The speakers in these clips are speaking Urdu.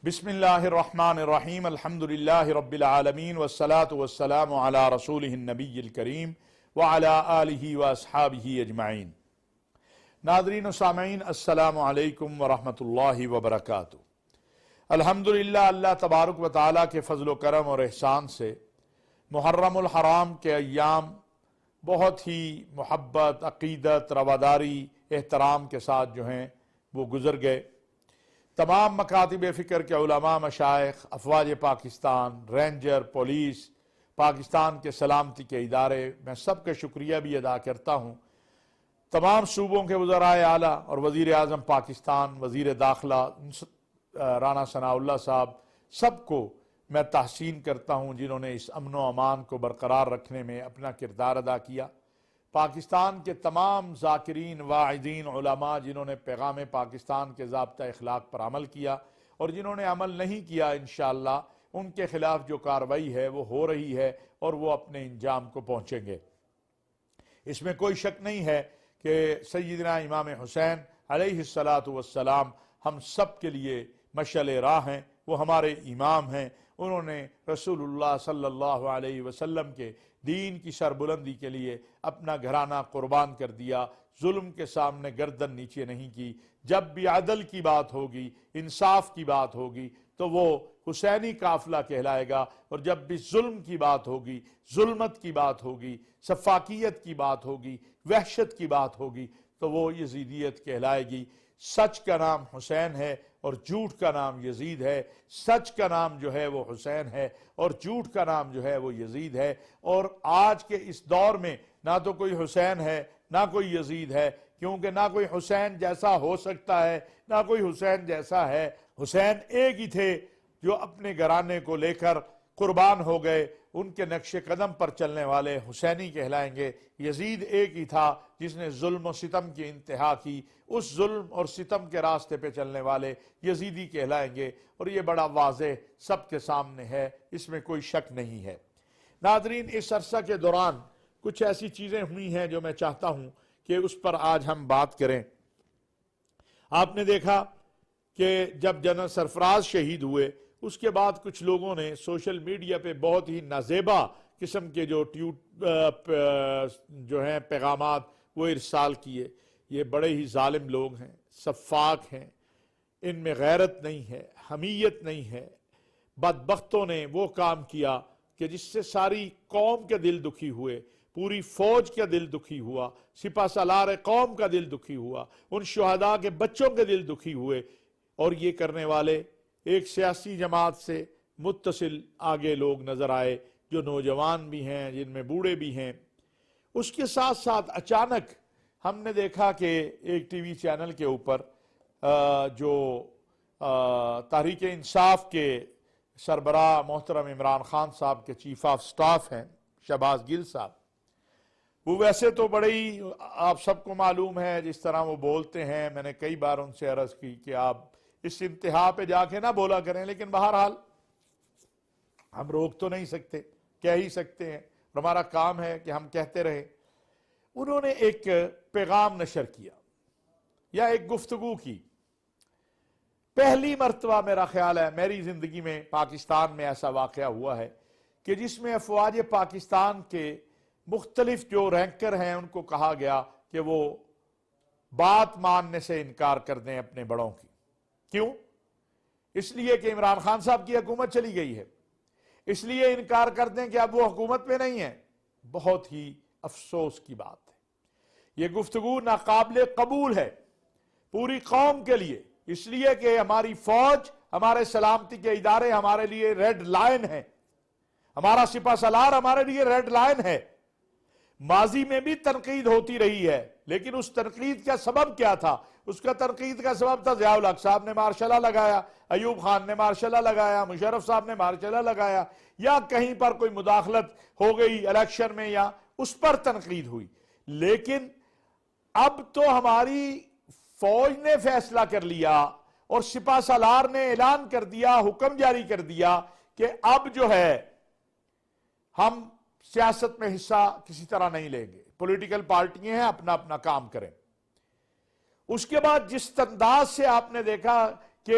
بسم اللہ الرحمن الرحیم الحمدللہ رب العالمین والصلاة والسلام علی رسولہ النبی الکریم وعلی آلہ واصحابہ اجمعین۔ ناظرین و سامعین، السلام علیکم ورحمۃ اللہ وبرکاتہ۔ الحمدللہ اللہ تبارک و تعالیٰ کے فضل و کرم اور احسان سے محرم الحرام کے ایام بہت ہی محبت، عقیدت، رواداری، احترام کے ساتھ جو ہیں وہ گزر گئے۔ تمام مکاتب فکر کے علماء، مشائخ، افواج پاکستان، رینجر، پولیس، پاکستان کے سلامتی کے ادارے، میں سب کا شکریہ بھی ادا کرتا ہوں۔ تمام صوبوں کے وزرائے اعلیٰ اور وزیر اعظم پاکستان، وزیر داخلہ رانا ثناء اللہ صاحب، سب کو میں تحسین کرتا ہوں جنہوں نے اس امن و امان کو برقرار رکھنے میں اپنا کردار ادا کیا۔ پاکستان کے تمام ذاکرین، واعظین، علماء جنہوں نے پیغام پاکستان کے ضابطہ اخلاق پر عمل کیا اور جنہوں نے عمل نہیں کیا، انشاءاللہ ان کے خلاف جو کارروائی ہے وہ ہو رہی ہے اور وہ اپنے انجام کو پہنچیں گے۔ اس میں کوئی شک نہیں ہے کہ سیدنا امام حسین علیہ السلام ہم سب کے لیے مشعل راہ ہیں، وہ ہمارے امام ہیں۔ انہوں نے رسول اللہ صلی اللہ علیہ وسلم کے دین کی سربلندی کے لیے اپنا گھرانہ قربان کر دیا، ظلم کے سامنے گردن نیچے نہیں کی۔ جب بھی عدل کی بات ہوگی، انصاف کی بات ہوگی تو وہ حسینی قافلہ کہلائے گا، اور جب بھی ظلم کی بات ہوگی، ظلمت کی بات ہوگی، سفاکیت کی بات ہوگی، وحشت کی بات ہوگی تو وہ یزیدیت کہلائے گی۔ سچ کا نام حسین ہے اور جھوٹ کا نام یزید ہے۔ سچ کا نام جو ہے وہ حسین ہے اور جھوٹ کا نام جو ہے وہ یزید ہے۔ اور آج کے اس دور میں نہ تو کوئی حسین ہے نہ کوئی یزید ہے، کیونکہ نہ کوئی حسین جیسا ہو سکتا ہے نہ کوئی حسین جیسا ہے۔ حسین ایک ہی تھے جو اپنے گھرانے کو لے کر قربان ہو گئے، ان کے نقش قدم پر چلنے والے حسینی کہلائیں گے۔ یزید ایک ہی تھا جس نے ظلم و ستم کی انتہا کی، اس ظلم اور ستم کے راستے پہ چلنے والے یزیدی کہلائیں گے، اور یہ بڑا واضح سب کے سامنے ہے، اس میں کوئی شک نہیں ہے۔ ناظرین، اس عرصہ کے دوران کچھ ایسی چیزیں ہوئی ہیں جو میں چاہتا ہوں کہ اس پر آج ہم بات کریں۔ آپ نے دیکھا کہ جب جنرل سرفراز شہید ہوئے، اس کے بعد کچھ لوگوں نے سوشل میڈیا پہ بہت ہی نازیبا قسم کے جو ہیں پیغامات وہ ارسال کیے۔ یہ بڑے ہی ظالم لوگ ہیں، سفاک ہیں، ان میں غیرت نہیں ہے، حمیت نہیں ہے۔ بدبختوں نے وہ کام کیا کہ جس سے ساری قوم کے دل دکھی ہوئے، پوری فوج کا دل دکھی ہوا، سپہ سالار قوم کا دل دکھی ہوا، ان شہداء کے بچوں کے دل دکھی ہوئے، اور یہ کرنے والے ایک سیاسی جماعت سے متصل آگے لوگ نظر آئے، جو نوجوان بھی ہیں، جن میں بوڑھے بھی ہیں۔ اس کے ساتھ ساتھ اچانک ہم نے دیکھا کہ ایک ٹی وی چینل کے اوپر جو تحریک انصاف کے سربراہ محترم عمران خان صاحب کے چیف آف سٹاف ہیں شہباز گل صاحب، وہ ویسے تو بڑے ہی آپ سب کو معلوم ہے جس طرح وہ بولتے ہیں۔ میں نے کئی بار ان سے عرض کی کہ آپ اس انتہا پہ جا کے نہ بولا کریں، لیکن بہرحال ہم روک تو نہیں سکتے، کہہ ہی سکتے ہیں، اور ہمارا کام ہے کہ ہم کہتے رہیں۔ انہوں نے ایک پیغام نشر کیا یا ایک گفتگو کی۔ پہلی مرتبہ میرا خیال ہے میری زندگی میں پاکستان میں ایسا واقعہ ہوا ہے کہ جس میں افواج پاکستان کے مختلف جو رینکر ہیں ان کو کہا گیا کہ وہ بات ماننے سے انکار کر دیں اپنے بڑوں کی۔ کیوں؟ اس لیے کہ عمران خان صاحب کی حکومت چلی گئی ہے، اس لیے انکار کر دیں کہ اب وہ حکومت میں نہیں ہے۔ بہت ہی افسوس کی بات ہے، یہ گفتگو ناقابل قبول ہے پوری قوم کے لیے، اس لیے کہ ہماری فوج، ہمارے سلامتی کے ادارے ہمارے لیے ریڈ لائن ہے، ہمارا سپہ سالار ہمارے لیے ریڈ لائن ہے۔ ماضی میں بھی تنقید ہوتی رہی ہے، لیکن اس تنقید کا سبب کیا تھا؟ اس کا تنقید کا سبب تھا ضیاء الحق صاحب نے مارشل لا لگایا، ایوب خان نے مارشل لا لگایا، مشرف صاحب نے مارشل لا لگایا، یا کہیں پر کوئی مداخلت ہو گئی الیکشن میں یا اس پر تنقید ہوئی۔ لیکن اب تو ہماری فوج نے فیصلہ کر لیا اور سپہ سالار نے اعلان کر دیا، حکم جاری کر دیا کہ اب جو ہے ہم سیاست میں حصہ کسی طرح نہیں لیں گے، پولیٹیکل پارٹیاں ہیں، اپنا اپنا کام کریں۔ اس کے بعد جس انداز سے آپ نے دیکھا کہ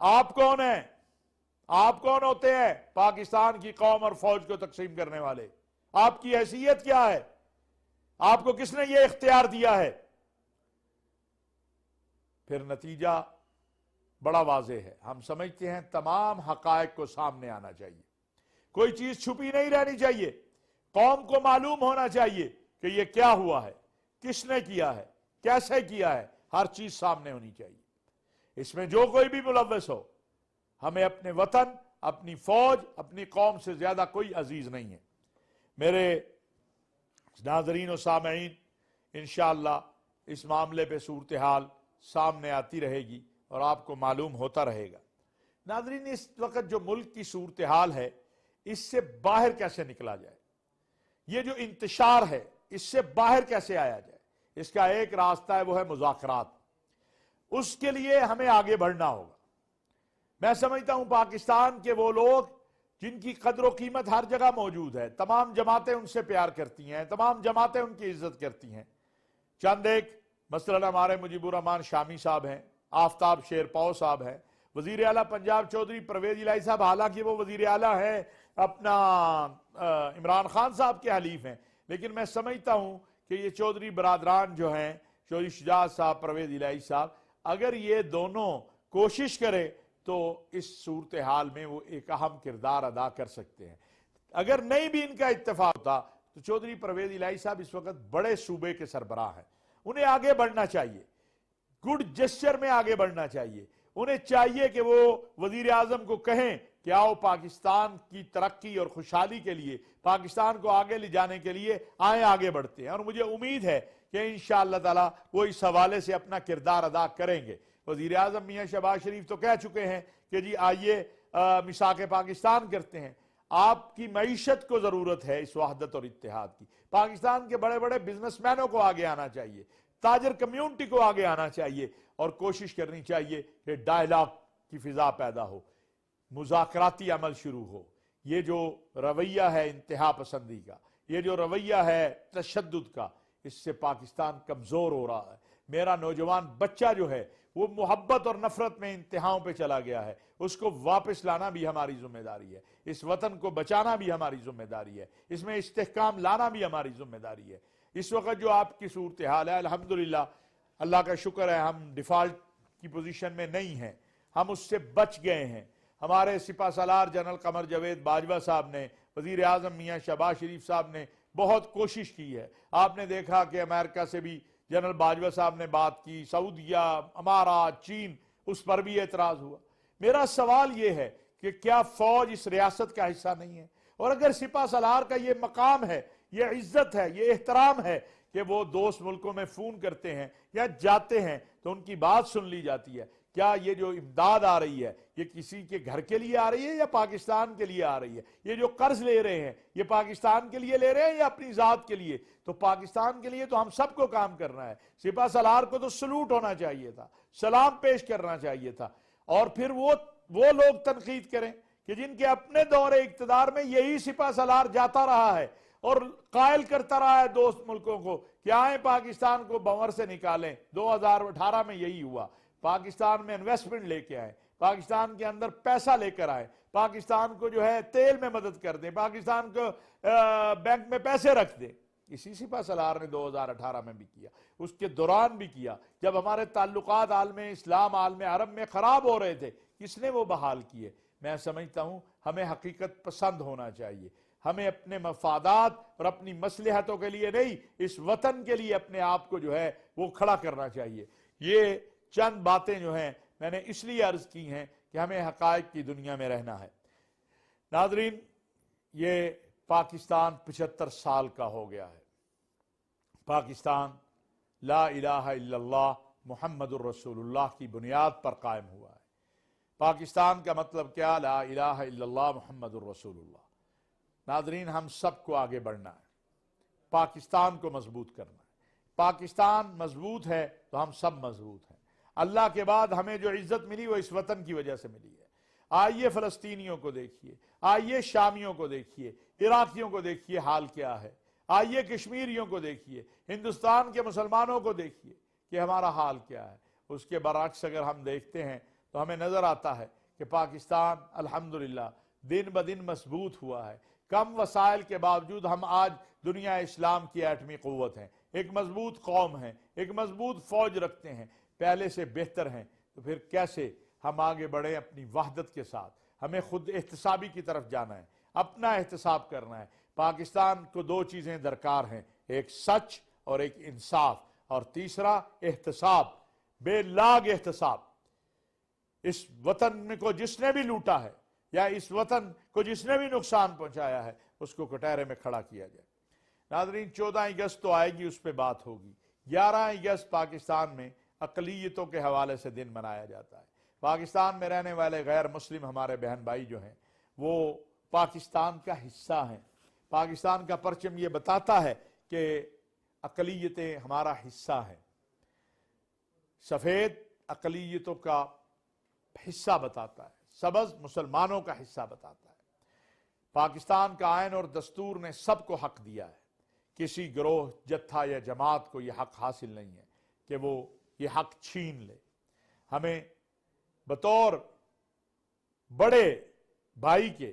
آپ کون ہیں؟ آپ کون ہوتے ہیں پاکستان کی قوم اور فوج کو تقسیم کرنے والے؟ آپ کی حیثیت کیا ہے؟ آپ کو کس نے یہ اختیار دیا ہے؟ پھر نتیجہ بڑا واضح ہے. ہم سمجھتے ہیں تمام حقائق کو سامنے آنا چاہیے، کوئی چیز چھپی نہیں رہنی چاہیے، قوم کو معلوم ہونا چاہیے کہ یہ کیا ہوا ہے، کس نے کیا ہے، کیسے کیا ہے، ہر چیز سامنے ہونی چاہیے. اس میں جو کوئی بھی ملوث ہو، ہمیں اپنے وطن، اپنی فوج، اپنی قوم سے زیادہ کوئی عزیز نہیں ہے. میرے ناظرین و سامعین، انشاءاللہ اس معاملے پہ صورتحال سامنے آتی رہے گی اور آپ کو معلوم ہوتا رہے گا. ناظرین، اس وقت جو ملک کی صورتحال ہے، اس سے باہر کیسے نکلا جائے؟ یہ جو انتشار ہے، اس سے باہر کیسے آیا جائے؟ اس کا ایک راستہ ہے، وہ ہے مذاکرات. اس کے لیے ہمیں آگے بڑھنا ہوگا. میں سمجھتا ہوں پاکستان کے وہ لوگ جن کی قدر و قیمت ہر جگہ موجود ہے، تمام جماعتیں ان سے پیار کرتی ہیں، تمام جماعتیں ان کی عزت کرتی ہیں. چند ایک مثلا ہمارے مجیب الرحمان شامی صاحب ہیں، آفتاب شیر پاؤ صاحب ہیں، وزیر اعلیٰ پنجاب چودھری پرویز الہی صاحب، حالانکہ وہ وزیر اعلیٰ ہیں اپنا عمران خان صاحب کے حلیف ہیں، لیکن میں سمجھتا ہوں کہ یہ چودھری برادران جو ہیں، چودھری شجاعت صاحب، پرویز الہی صاحب، اگر یہ دونوں کوشش کرے تو اس صورتحال میں وہ ایک اہم کردار ادا کر سکتے ہیں. اگر نہیں بھی ان کا اتفاق ہوتا تو چودھری پرویز الہی صاحب اس وقت بڑے صوبے کے سربراہ ہیں، انہیں آگے بڑھنا چاہیے، گڈ جسچر میں آگے بڑھنا چاہیے. انہیں چاہیے کہ وہ وزیر اعظم کو کہیں کہ آؤ پاکستان کی ترقی اور خوشحالی کے لیے، پاکستان کو آگے لے جانے کے لیے آئیں، آگے بڑھتے ہیں. اور مجھے امید ہے کہ انشاءاللہ تعالی وہ اس حوالے سے اپنا کردار ادا کریں گے. وزیر اعظم میاں شہباز شریف تو کہہ چکے ہیں کہ جی آئیے میثاق پاکستان کرتے ہیں. آپ کی معیشت کو ضرورت ہے اس وحدت اور اتحاد کی. پاکستان کے بڑے بڑے بزنس مینوں کو آگے آنا چاہیے، تاجر کمیونٹی کو آگے آنا چاہیے، اور کوشش کرنی چاہیے کہ ڈائلاگ کی فضا پیدا ہو، مذاکراتی عمل شروع ہو. یہ جو رویہ ہے انتہا پسندی کا، یہ جو رویہ ہے تشدد کا، اس سے پاکستان کمزور ہو رہا ہے. میرا نوجوان بچہ جو ہے وہ محبت اور نفرت میں انتہاؤں پہ چلا گیا ہے. اس کو واپس لانا بھی ہماری ذمہ داری ہے، اس وطن کو بچانا بھی ہماری ذمہ داری ہے، اس میں استحکام لانا بھی ہماری ذمہ داری ہے. اس وقت جو آپ کی صورتحال ہے، الحمدللہ اللہ کا شکر ہے، ہم ڈیفالٹ کی پوزیشن میں نہیں ہیں، ہم اس سے بچ گئے ہیں. ہمارے سپہ سالار جنرل قمر جاوید باجوہ صاحب نے، وزیر اعظم میاں شہباز شریف صاحب نے بہت کوشش کی ہے. آپ نے دیکھا کہ امریکہ سے بھی جنرل باجوہ صاحب نے بات کی، سعودیہ، امارات، چین، اس پر بھی اعتراض ہوا. میرا سوال یہ ہے کہ کیا فوج اس ریاست کا حصہ نہیں ہے؟ اور اگر سپہ سالار کا یہ مقام ہے، یہ عزت ہے، یہ احترام ہے کہ وہ دوست ملکوں میں فون کرتے ہیں یا جاتے ہیں تو ان کی بات سن لی جاتی ہے، کیا یہ جو امداد آ رہی ہے یہ کسی کے گھر کے لیے آ رہی ہے یا پاکستان کے لیے آ رہی ہے؟ یہ جو قرض لے رہے ہیں یہ پاکستان کے لیے لے رہے ہیں یا اپنی ذات کے لیے؟ تو پاکستان کے لیے تو ہم سب کو کام کرنا ہے. سپہ سالار کو تو سلوٹ ہونا چاہیے تھا، سلام پیش کرنا چاہیے تھا. اور پھر وہ لوگ تنقید کریں کہ جن کے اپنے دور اقتدار میں یہی سپہ سالار جاتا رہا ہے اور قائل کرتا رہا ہے دوست ملکوں کو کہ آئیں پاکستان کو بھنور سے نکالیں. 2018 میں یہی ہوا. پاکستان میں انویسٹمنٹ لے کے آئیں، پاکستان کے اندر پیسہ لے کر آئیں، پاکستان کو جو ہے تیل میں مدد کر دیں، پاکستان کو بینک میں پیسے رکھ دیں. اسی سپہ سالار نے 2018 میں بھی کیا، اس کے دوران بھی کیا جب ہمارے تعلقات عالم اسلام، عالم عرب میں خراب ہو رہے تھے. کس نے وہ بحال کیے؟ میں سمجھتا ہوں ہمیں حقیقت پسند ہونا چاہیے، ہمیں اپنے مفادات اور اپنی مصلحتوں کے لیے نہیں، اس وطن کے لیے اپنے آپ کو جو ہے وہ کھڑا کرنا چاہیے. یہ چند باتیں جو ہیں میں نے اس لیے عرض کی ہیں کہ ہمیں حقائق کی دنیا میں رہنا ہے. ناظرین، یہ پاکستان 75 سال کا ہو گیا ہے. پاکستان لا الہ الا اللہ محمد الرسول اللہ کی بنیاد پر قائم ہوا ہے. پاکستان کا مطلب کیا؟ لا الہ الا اللہ محمد الرسول اللہ. ناظرین، ہم سب کو آگے بڑھنا ہے، پاکستان کو مضبوط کرنا ہے. پاکستان مضبوط ہے تو ہم سب مضبوط ہیں. اللہ کے بعد ہمیں جو عزت ملی وہ اس وطن کی وجہ سے ملی ہے. آئیے فلسطینیوں کو دیکھیے، آئیے شامیوں کو دیکھیے، عراقیوں کو دیکھیے حال کیا ہے. آئیے کشمیریوں کو دیکھیے، ہندوستان کے مسلمانوں کو دیکھیے کہ ہمارا حال کیا ہے. اس کے برعکس اگر ہم دیکھتے ہیں تو ہمیں نظر آتا ہے کہ پاکستان الحمدللہ دن بدن مضبوط ہوا ہے. کم وسائل کے باوجود ہم آج دنیا اسلام کی ایٹمی قوت ہیں, ایک مضبوط قوم ہیں, ایک مضبوط فوج رکھتے ہیں, پہلے سے بہتر ہیں. تو پھر کیسے ہم آگے بڑھیں اپنی وحدت کے ساتھ؟ ہمیں خود احتسابی کی طرف جانا ہے, اپنا احتساب کرنا ہے. پاکستان کو دو چیزیں درکار ہیں, ایک سچ اور ایک انصاف, اور تیسرا احتساب, بے لاگ احتساب. اس وطن کو جس نے بھی لوٹا ہے یا اس وطن کو جس نے بھی نقصان پہنچایا ہے اس کو کٹہرے میں کھڑا کیا جائے. ناظرین 14 اگست تو آئے گی, اس پہ بات ہوگی. 11 اگست پاکستان میں اقلیتوں کے حوالے سے دن منایا جاتا ہے. پاکستان میں رہنے والے غیر مسلم ہمارے بہن بھائی جو ہیں وہ پاکستان کا حصہ ہیں. پاکستان کا پرچم یہ بتاتا ہے کہ اقلیتیں ہمارا حصہ ہیں. سفید اقلیتوں کا حصہ بتاتا ہے, سبز مسلمانوں کا حصہ بتاتا ہے. پاکستان کا آئین اور دستور نے سب کو حق دیا ہے. کسی گروہ, جتھا یا جماعت کو یہ حق حاصل نہیں ہے کہ وہ یہ حق چھین لے. ہمیں بطور بڑے بھائی کے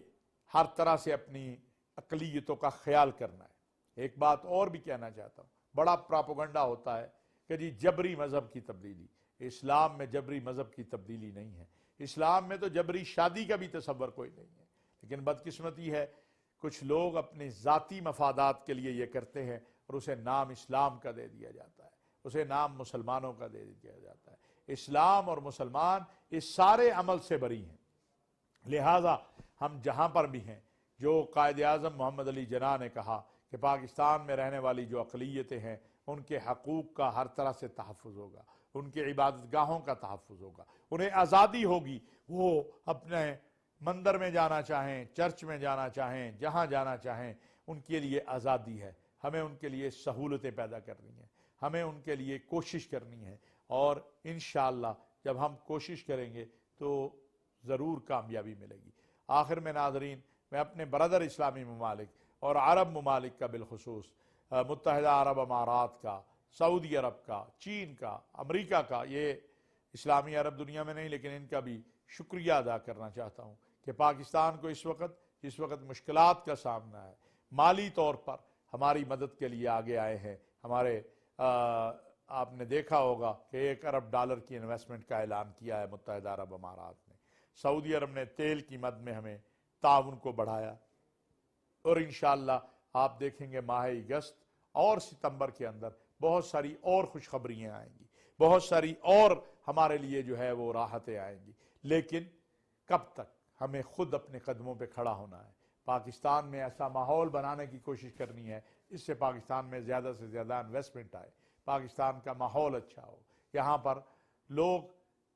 ہر طرح سے اپنی اقلیتوں کا خیال کرنا ہے. ایک بات اور بھی کہنا چاہتا ہوں, بڑا پراپوگنڈا ہوتا ہے کہ جی جبری مذہب کی تبدیلی. اسلام میں جبری مذہب کی تبدیلی نہیں ہے. اسلام میں تو جبری شادی کا بھی تصور کوئی نہیں ہے. لیکن بدقسمتی ہے کچھ لوگ اپنے ذاتی مفادات کے لیے یہ کرتے ہیں اور اسے نام اسلام کا دے دیا جاتا ہے, اسے نام مسلمانوں کا دے دیا جاتا ہے. اسلام اور مسلمان اس سارے عمل سے بری ہیں. لہٰذا ہم جہاں پر بھی ہیں, جو قائد اعظم محمد علی جناح نے کہا کہ پاکستان میں رہنے والی جو اقلیتیں ہیں ان کے حقوق کا ہر طرح سے تحفظ ہوگا, ان کے عبادت گاہوں کا تحفظ ہوگا, انہیں آزادی ہوگی, وہ اپنے مندر میں جانا چاہیں, چرچ میں جانا چاہیں, جہاں جانا چاہیں, ان کے لیے آزادی ہے. ہمیں ان کے لیے سہولتیں پیدا کرنی ہیں, ہمیں ان کے لیے کوشش کرنی ہے, اور انشاءاللہ جب ہم کوشش کریں گے تو ضرور کامیابی ملے گی. آخر میں ناظرین, میں اپنے برادر اسلامی ممالک اور عرب ممالک کا, بالخصوص متحدہ عرب امارات کا, سعودی عرب کا, چین کا, امریکہ کا, یہ اسلامی عرب دنیا میں نہیں لیکن ان کا بھی شکریہ ادا کرنا چاہتا ہوں کہ پاکستان کو اس وقت مشکلات کا سامنا ہے, مالی طور پر ہماری مدد کے لیے آگے آئے ہیں. ہمارے آپ نے دیکھا ہوگا کہ $1 ارب کی انویسٹمنٹ کا اعلان کیا ہے متحدہ عرب امارات نے. سعودی عرب نے تیل کی مد میں ہمیں تعاون کو بڑھایا, اور انشاءاللہ آپ دیکھیں گے ماہ اگست اور ستمبر کے اندر بہت ساری اور خوشخبریاں آئیں گی, بہت ساری اور ہمارے لیے جو ہے وہ راحتیں آئیں گی. لیکن کب تک ہمیں خود اپنے قدموں پہ کھڑا ہونا ہے. پاکستان میں ایسا ماحول بنانے کی کوشش کرنی ہے اس سے پاکستان میں زیادہ سے زیادہ انویسٹمنٹ آئے, پاکستان کا ماحول اچھا ہو, یہاں پر لوگ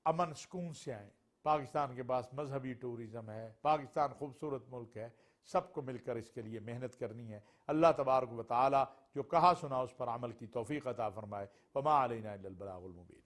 امن سکون سے آئیں. پاکستان کے پاس مذہبی ٹورزم ہے, پاکستان خوبصورت ملک ہے, سب کو مل کر اس کے لیے محنت کرنی ہے. اللہ تبارک و تعالی جو کہا سنا اس پر عمل کی توفیق عطا فرمائے. وما علینا الا البلاغ المبین.